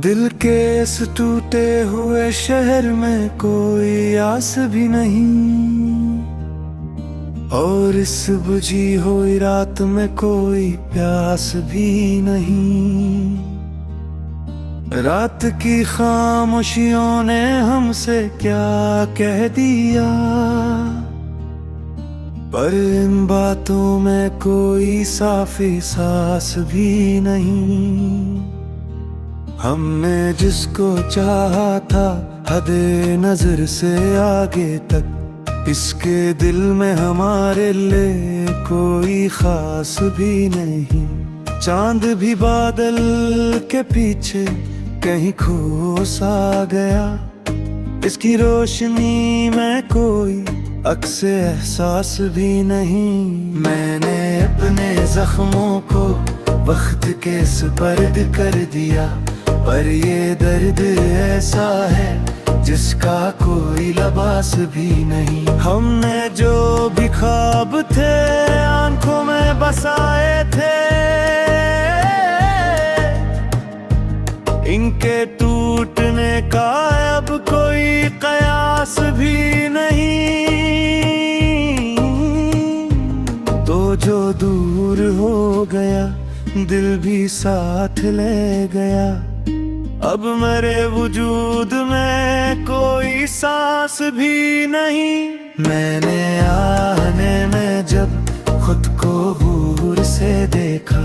दिल के इस टूटे हुए शहर में कोई आस भी नहीं, और इस बुझी हुई रात में कोई प्यास भी नहीं। रात की खामोशियों ने हमसे क्या कह दिया, पर इन बातों में कोई साफी सांस भी नहीं। हमने जिसको चाहा था हदे नजर से आगे तक, इसके दिल में हमारे लिए कोई खास भी नहीं। चांद भी बादल के पीछे कहीं खो सा गया, इसकी रोशनी में कोई अक्स एहसास भी नहीं। मैंने अपने जख्मों को वक्त के सुपर्द कर दिया, पर ये दर्द ऐसा है जिसका कोई लिबास भी नहीं। हमने जो भी ख्वाब थे आंखों में बसाए थे, इनके टूटने का अब कोई कयास भी नहीं। तो जो दूर हो गया दिल भी साथ ले गया, अब मेरे वजूद में कोई सांस भी नहीं। मैंने आने में जब खुद को दूर से देखा,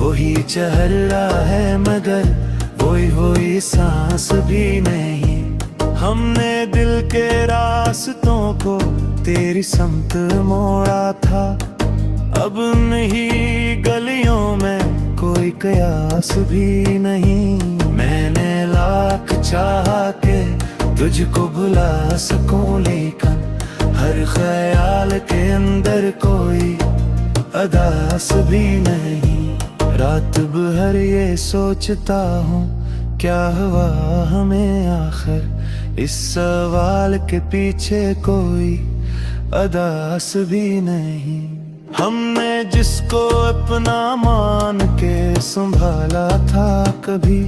वही चेहरा है मगर वही सांस भी नहीं। हमने दिल के रास्तों को तेरी समत मोड़ा था, अब नहीं गलियों में कोई कयास भी नहीं। मैंने लाख चाहा के तुझको भुला सकूं, लेकिन हर ख्याल के अंदर कोई अदास भी नहीं। रात भर ये सोचता हूँ क्या हुआ हमें आखिर, इस सवाल के पीछे कोई अदास भी नहीं। हमने जिसको अपना मान के संभाला था कभी,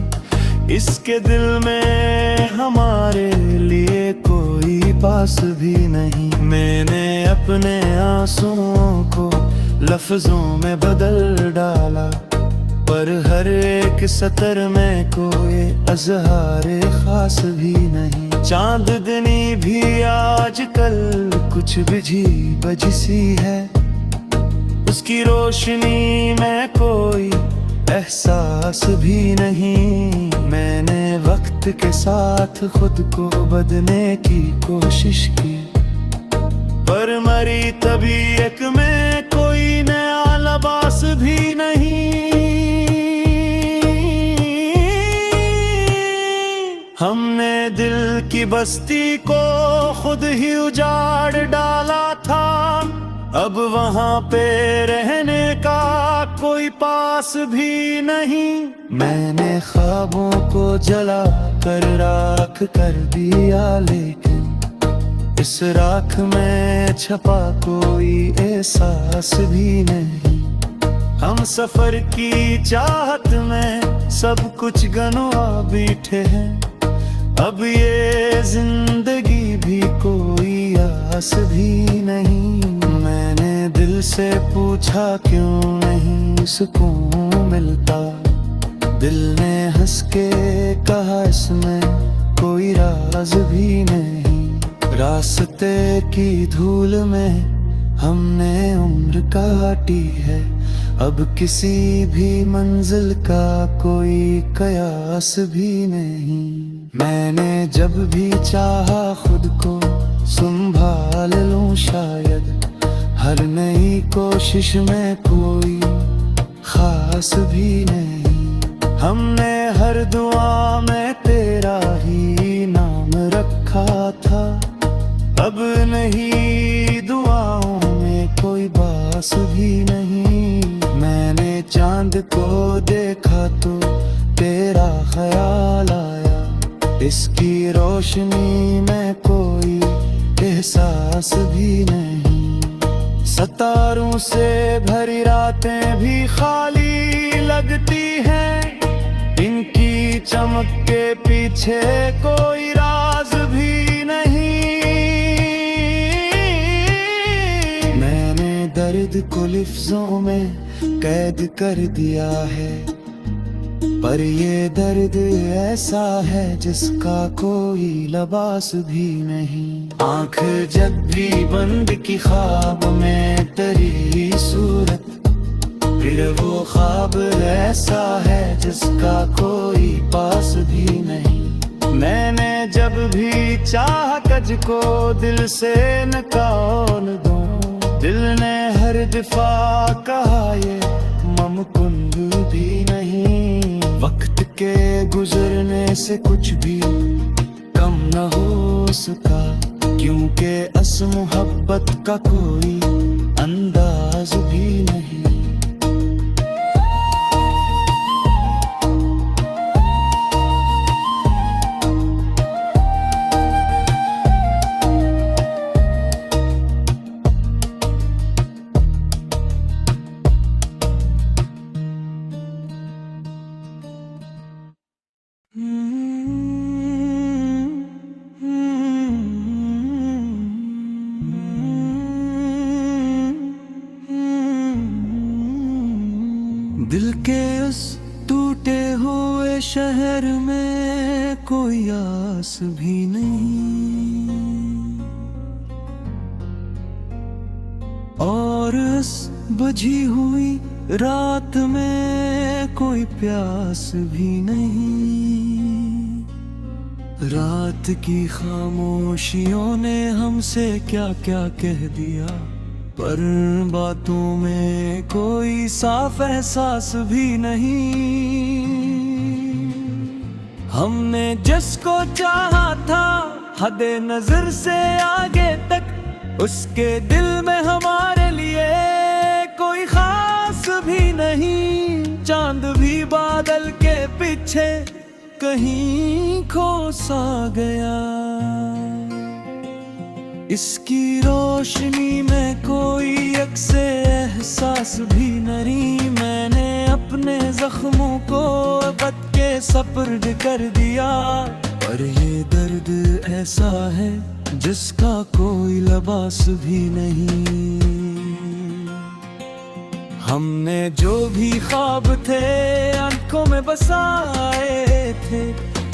इसके दिल में हमारे लिए कोई पास भी नहीं। मैंने अपने आंसुओं को लफ्जों में बदल डाला, पर हर एक सतर में कोई अज़हार खास भी नहीं। चांदनी भी आजकल कुछ बिझी बझी है, उसकी रोशनी में कोई एहसास भी नहीं। मैंने वक्त के साथ खुद को बदलने की कोशिश की, पर मरी तबीयत में कोई नया लिबास भी नहीं। हमने दिल की बस्ती को खुद ही उजाड़ डाला था, अब वहाँ पे रहने का कोई पास भी नहीं। मैंने ख्वाबों को जला कर राख कर दिया, लेकिन इस राख में छपा कोई एहसास भी नहीं। हम सफर की चाहत में सब कुछ गंवा बैठे हैं, अब ये जिंदगी भी कोई आस भी नहीं। मैंने दिल से पूछा क्यों नहीं सुकून मिलता, दिल ने हंस के कहा इसमें कोई राज भी नहीं। रास्ते की धूल में हमने उम्र काटी है, अब किसी भी मंजिल का कोई कयास भी नहीं। मैंने जब भी चाहा खुद को संभाल लूं, शायद हर नई कोशिश में कोई खास भी नहीं। हमने हर दुआ में तेरा ही नाम रखा था, अब नहीं दुआओं में कोई बास भी नहीं। मैंने चांद को देखा तो तेरा ख्याल आया, इसकी रोशनी में कोई एहसास भी नहीं। सितारों से भरी रातें भी खाली लगती हैं, इनकी चमक के पीछे कोई राज भी नहीं। मैंने दर्द को लफ्जों में कैद कर दिया है, पर ये दर्द ऐसा है जिसका कोई लिबास भी नहीं। आंख जब भी बंद की ख्वाब में तेरी सूरत, फिर वो ख्वाब ऐसा है जिसका कोई पास भी नहीं। मैंने जब भी चाहा कज को दिल से न कौन दूं, दिल ने हर दफा कहा ये मुमकिन भी नहीं। वक्त के गुजरने से कुछ भी कम न हो सका, क्योंकि अस मोहब्बत का कोई अंदाज भी नहीं। दिल के उस टूटे हुए शहर में कोई आस भी नहीं, और उस बुझी हुई रात में कोई प्यास भी नहीं। रात की खामोशियों ने हमसे क्या क्या कह दिया, पर बातों में कोई साफ एहसास भी नहीं। हमने जिसको चाहा था हदे नजर से आगे तक, उसके दिल में हमारे लिए कोई खास भी नहीं। चांद भी बादल के पीछे कहीं खो सा गया, इसकी रोशनी में कोई अक्से एहसास भी नहीं। मैंने अपने जख्मों को वक्त के सपुर्द कर दिया, पर ये दर्द ऐसा है जिसका कोई लिबास भी नहीं। हमने जो भी ख्वाब थे आंखों में बसाए थे,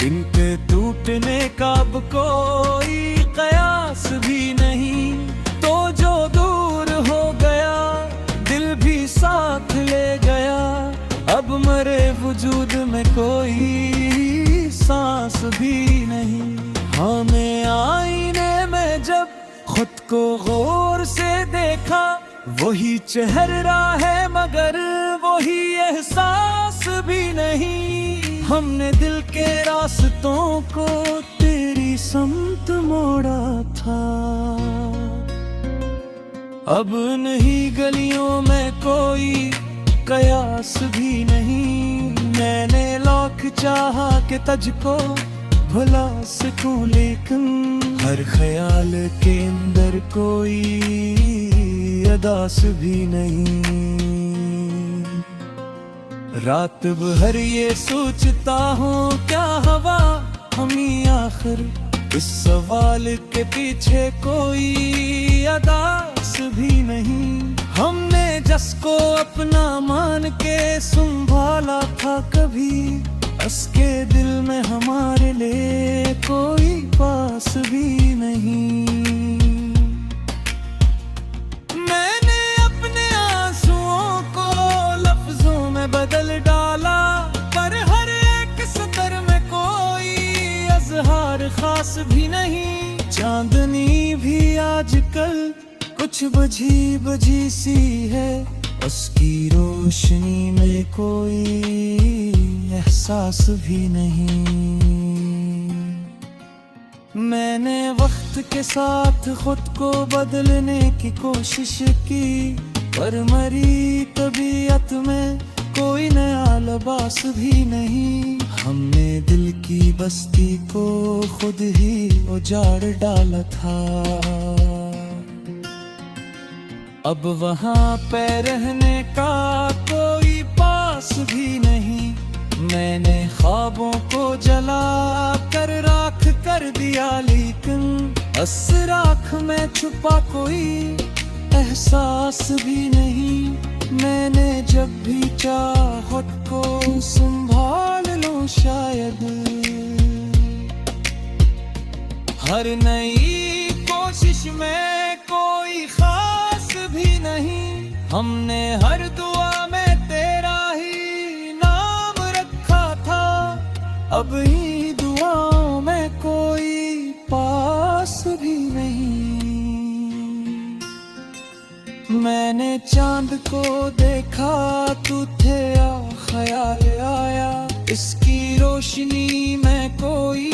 इनके टूटने का अब कोई कयास भी नहीं। तो जो दूर हो गया दिल भी साथ ले गया, अब मरे वजूद में कोई सांस भी नहीं। हमें आईने में जब खुद को गौर से देखा, वही चेहरा है मगर वही एहसास भी नहीं। हमने दिल के रास्तों को तेरी समत मोड़ा था, अब नहीं गलियों में कोई कयास भी नहीं। मैंने लाख चाहा कि तुझको भुला सकूं, लेकिन हर ख्याल के अंदर कोई अदास भी नहीं। रात भर ये सोचता हूँ क्या हवा हमी आखिर, इस सवाल के पीछे कोई अदास भी नहीं। हमने जिसको अपना मान के संभाला था कभी, उसके दिल में हमारे लिए कोई पास भी नहीं। मैंने अपने आंसुओं को लफ्जों में बदल डाला, पर हर एक सतर में कोई अजहार खास भी नहीं। चांदनी भी आजकल कुछ बुझी बुझी सी है, उसकी रोशनी में कोई एहसास भी नहीं। मैंने वक्त के साथ खुद को बदलने की कोशिश की, पर मरी तबीयत में कोई नया लिबास भी नहीं। हमने दिल की बस्ती को खुद ही उजाड़ डाला था, अब वहाँ पे रहने का कोई पास भी नहीं। मैंने ख्वाबों को कर राख कर दिया, लेकिन असराख में छुपा कोई एहसास भी नहीं। मैंने जब भी चाहत को संभाल लूं, शायद हर नई कोशिश में कोई खास भी नहीं। हमने हर दुआ में तेरा ही नाम रखा था, अब ही दुआओं में कोई पास भी नहीं। मैंने चांद को देखा, तू थे या ख्याल आया, इसकी रोशनी में कोई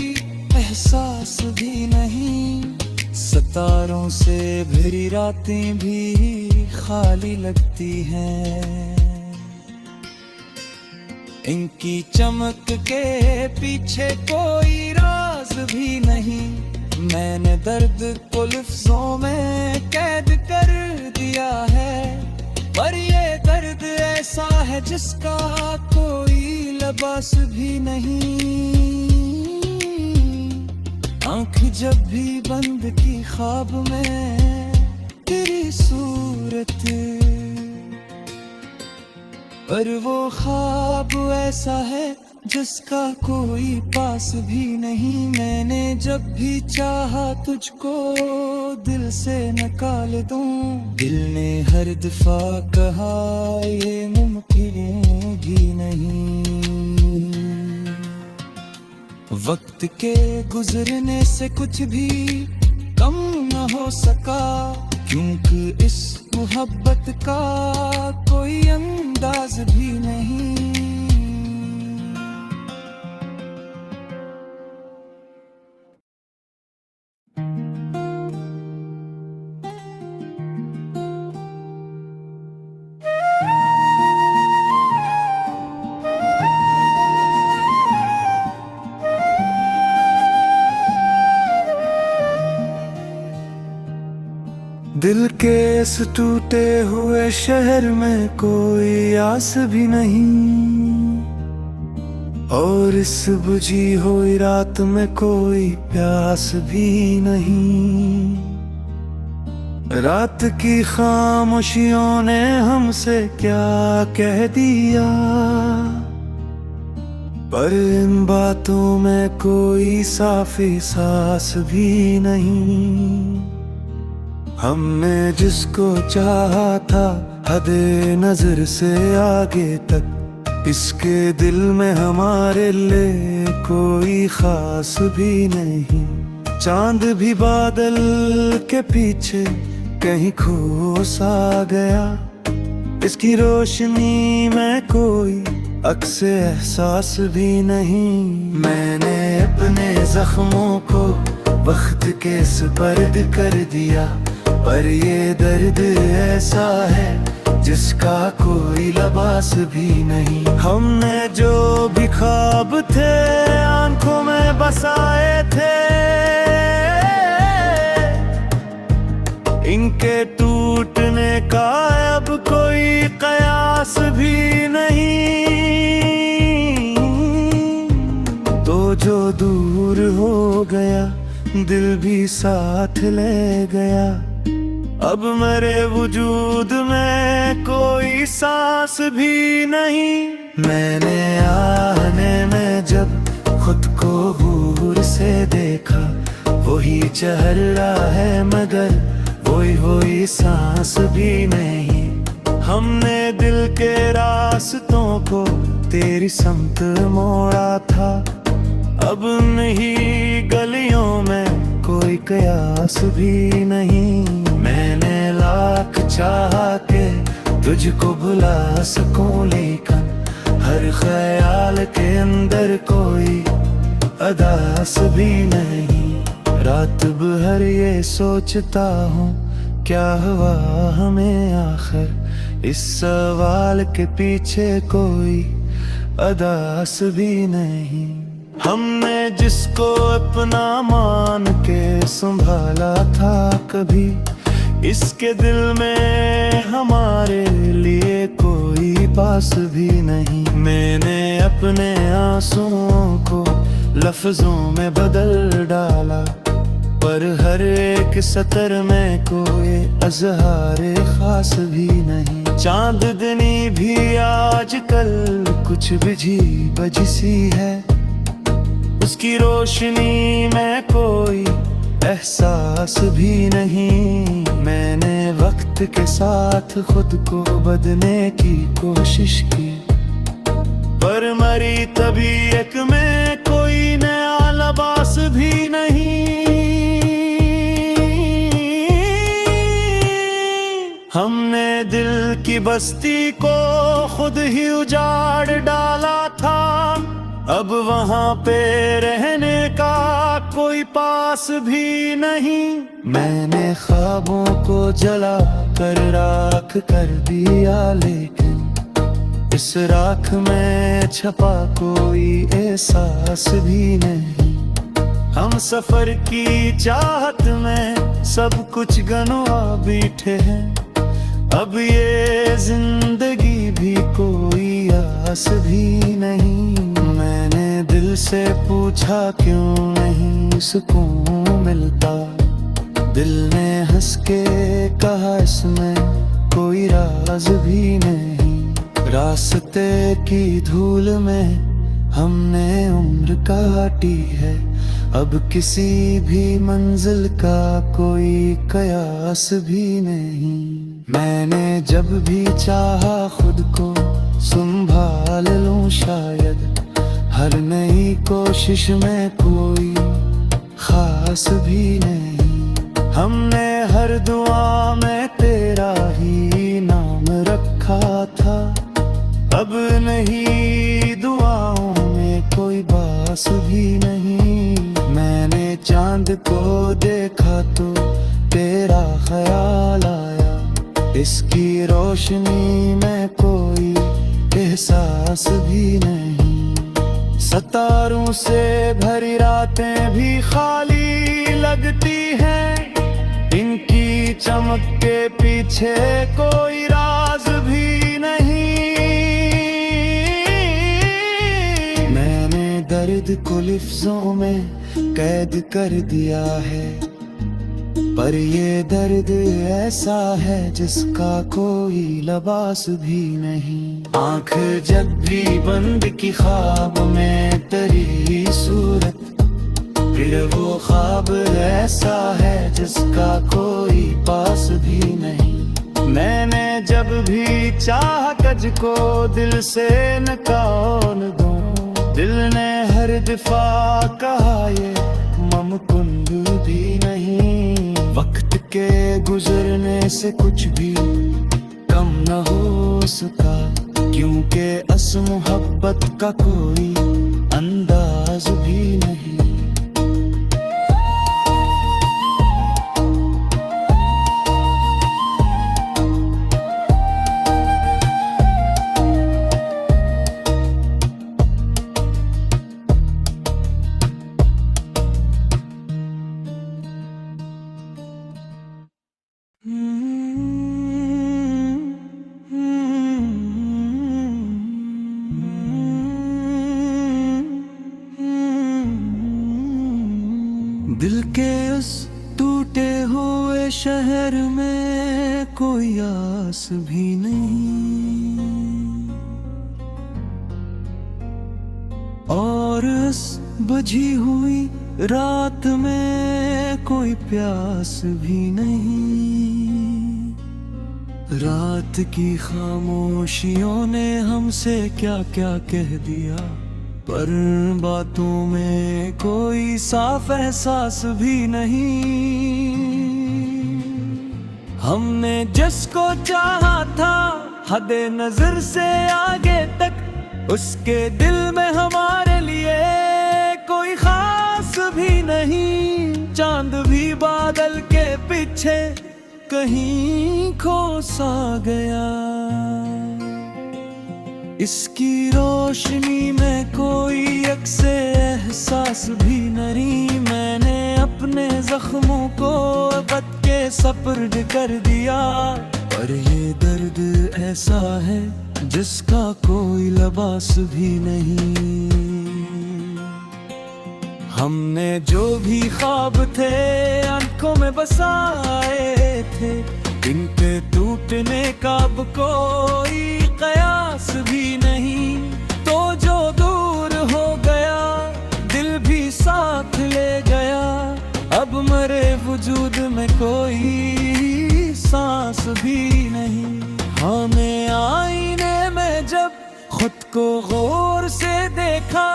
एहसास भी नहीं। सितारों से भरी रातें भी खाली लगती हैं, इनकी चमक के पीछे कोई राज भी नहीं। मैंने दर्द को लफ्जों में कैद कर दिया है, पर ये दर्द ऐसा है जिसका कोई लिबास भी नहीं। आंख जब भी बंद की ख्वाब में तेरी सूरत, पर वो ख्वाब ऐसा है जिसका कोई पास भी नहीं। मैंने जब भी चाहा तुझको दिल से निकाल दूं, दिल ने हर दफा कहा ये मुमकिन भी नहीं। वक्त के गुजरने से कुछ भी कम न हो सका, क्योंकि इस मोहब्बत का कोई अंदाज भी नहीं। दिल के इस टूटे हुए शहर में कोई आस भी नहीं, और इस बुझी हुई रात में कोई प्यास भी नहीं। रात की खामोशियों ने हमसे क्या कह दिया, पर इन बातों में कोई साफ एहसास भी नहीं। हमने जिसको चाहा था हदे नजर से आगे तक, इसके दिल में हमारे लिए कोई खास भी नहीं। चांद भी बादल के पीछे कहीं खो सा गया, इसकी रोशनी में कोई अक्स एहसास भी नहीं। मैंने अपने जख्मों को वक्त के सुपर्द कर दिया, पर ये दर्द ऐसा है जिसका कोई लिबास भी नहीं। हमने जो भी ख्वाब थे आंखों में बसाए थे, इनके टूटने का अब कोई कयास भी नहीं। तो जो दूर हो गया दिल भी साथ ले गया, अब मेरे वजूद में कोई सांस भी नहीं। मैंने आने में जब खुद को दूर से देखा, वही चेहरा है मगर वही सांस भी नहीं। हमने दिल के रास्तों को तेरी समत मोड़ा था, अब नहीं गलियों में कोई कयास भी नहीं। मैंने लाख चाहा के तुझको भुला सकूं, लेकिन हर ख्याल के अंदर कोई अदास भी नहीं। रात भर ये सोचता हूँ क्या हुआ हमें आखिर, इस सवाल के पीछे कोई अदास भी नहीं। हमने जिसको अपना मान के संभाला था कभी, इसके दिल में हमारे लिए कोई पास भी नहीं। मैंने अपने आंसुओं को लफ्जों में बदल डाला, पर हर एक सतर में कोई अजहार खास भी नहीं। चांदनी भी आजकल कुछ बिजी बजसी है, उसकी रोशनी में कोई एहसास भी नहीं। मैंने वक्त के साथ खुद को बदलने की कोशिश की, पर मरी तबीयत में कोई नया लिबास भी नहीं। हमने दिल की बस्ती को खुद ही उजाड़ डाला था, अब वहाँ पे रहने का कोई पास भी नहीं। मैंने ख्वाबों को जला कर राख कर दिया, लेकिन इस राख में छपा कोई एहसास भी नहीं। हम सफर की चाहत में सब कुछ गंवा बैठे हैं, अब ये जिंदगी भी कोई आस भी नहीं। मैंने दिल से पूछा क्यों नहीं सुकून मिलता, दिल ने हंस के कहा इसमें कोई राज भी नहीं। रास्ते की धूल में हमने उम्र काटी है, अब किसी भी मंजिल का कोई कयास भी नहीं। मैंने जब भी चाहा खुद को संभाल लूं, शायद हर नई कोशिश में कोई खास भी नहीं। हमने हर दुआ में तेरा ही नाम रखा था, अब नहीं दुआओं में कोई बास भी नहीं। मैंने चांद को देखा तो तेरा ख्याल आया, इसकी रोशनी में कोई एहसास भी नहीं। सितारों से भरी रातें भी खाली लगती हैं, इनकी चमक के पीछे कोई राज भी नहीं। मैंने दर्द को लफ्जों में कैद कर दिया है, पर ये दर्द ऐसा है जिसका कोई लिबास भी नहीं। आंख जब भी बंद की ख्वाब में तेरी सूरत, फिर वो ख्वाब ऐसा है जिसका कोई पास भी नहीं। मैंने जब भी चाहा कज को दिल से न कौन दूं, दिल ने हर दफा कहा ये मुमकिन भी नहीं। वक्त के गुजरने से कुछ भी कम न हो सका, क्योंकि अस मोहब्बत का कोई अंदाज भी नहीं। दिल के उस टूटे हुए शहर में कोई आस भी नहीं, और उस बुझी हुई रात में कोई प्यास भी नहीं। रात की खामोशियों ने हमसे क्या क्या कह दिया, पर बातों में कोई साफ एहसास भी नहीं। हमने जिसको चाहा था हदे नजर से आगे तक, उसके दिल में हमारे लिए कोई खास भी नहीं। चांद भी बादल के पीछे कहीं खो सा गया, इसकी रोशनी में कोई अक्से एहसास भी नहीं। मैंने अपने जख्मों को वक्त के सपुर्द कर दिया, पर ये दर्द ऐसा है जिसका कोई लिबास भी नहीं। हमने जो भी ख्वाब थे आंखों में बसाए थे, इन पे टूटने का अब कोई कयास भी नहीं। तो जो दूर हो गया दिल भी साथ ले गया, अब मरे वजूद में कोई सांस भी नहीं। हमें आईने में जब खुद को गौर से देखा,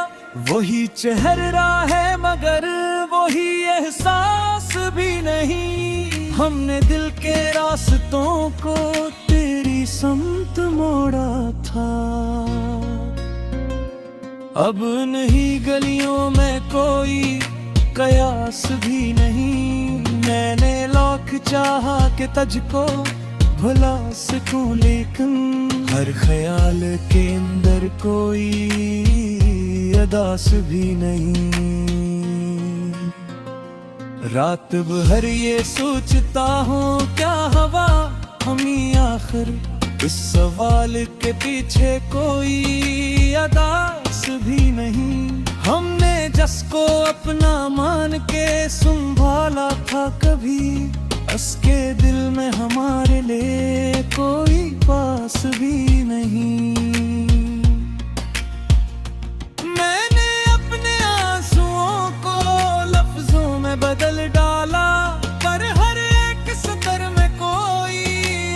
वही चेहरा है मगर वही एहसास भी नहीं। हमने दिल के रास्तों को तेरी समत मोड़ा था, अब नहीं गलियों में कोई कयास भी नहीं। मैंने लाख चाहा कि तुझको भुला सकूं, लेकिन हर ख्याल के अंदर कोई अदास भी नहीं। रात भर ये सोचता हूँ क्या हवा हम ही आखिर, इस सवाल के पीछे कोई अदास भी नहीं। हमने जिसको अपना मान के संभाला था कभी, उसके दिल में हमारे लिए कोई पास भी नहीं। मैंने अपने आंसुओं को लफ्जों में बदल डाला, पर हर एक सतर में कोई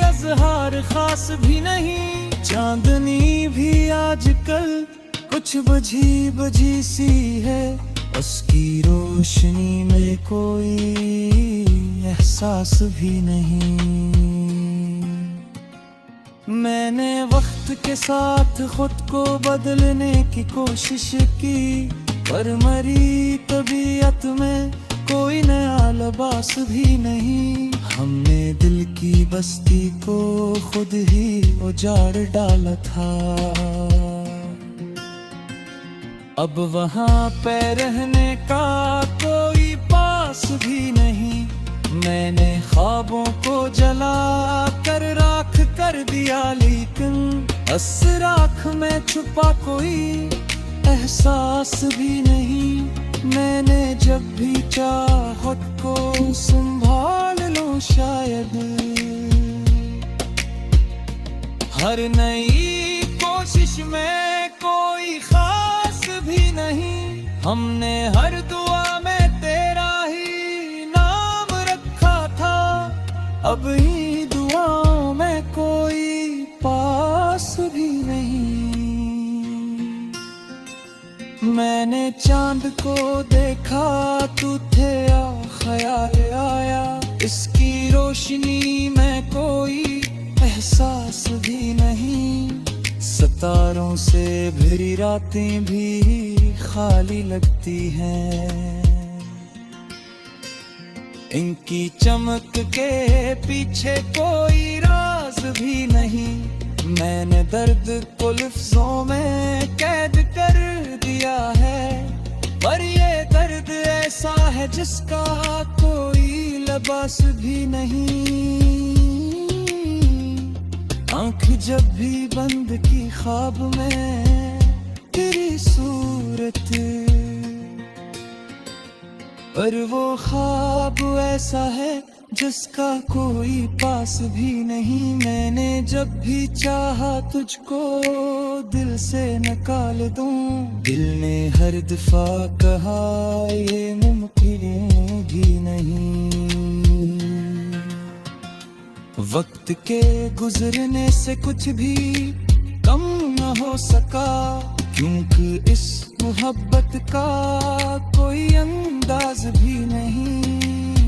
अजहार खास भी नहीं। चांदनी भी आजकल कुछ बुझी बुझी सी है, उसकी रोशनी में कोई एहसास भी नहीं। मैंने वक्त के साथ खुद को बदलने की कोशिश की, पर मरी तबीयत में कोई नया लिबास भी नहीं। हमने दिल की बस्ती को खुद ही उजाड़ डाला था, अब वहाँ पे रहने का कोई पास भी नहीं। मैंने ख्वाबों को जला कर राख कर दिया, लेकिन उस राख में छुपा कोई एहसास भी नहीं। मैंने जब भी चाहा खुद को संभाल लूं, शायद हर नई कोशिश में कोई खास भी नहीं। हमने हर दुआ में तेरा ही नाम रखा था, अब ही दुआओं में कोई पास भी नहीं। मैंने चांद को देखा तू थे या ख्याल आया, इसकी रोशनी में कोई एहसास भी नहीं। सितारों से भरी रातें भी खाली लगती हैं, इनकी चमक के पीछे कोई राज भी नहीं। मैंने दर्द को लफ्जों में कैद कर दिया है, पर ये दर्द ऐसा है जिसका कोई लिबास भी नहीं। आँख जब भी बंद की ख्वाब में तेरी सूरत, पर वो ख्वाब ऐसा है जिसका कोई पास भी नहीं। मैंने जब भी चाहा तुझको दिल से निकाल दूं, दिल ने हर दफा कहा ये मुमकिन भी नहीं। वक्त के गुजरने से कुछ भी कम न हो सका, क्योंकि इस मोहब्बत का कोई अंदाज भी नहीं।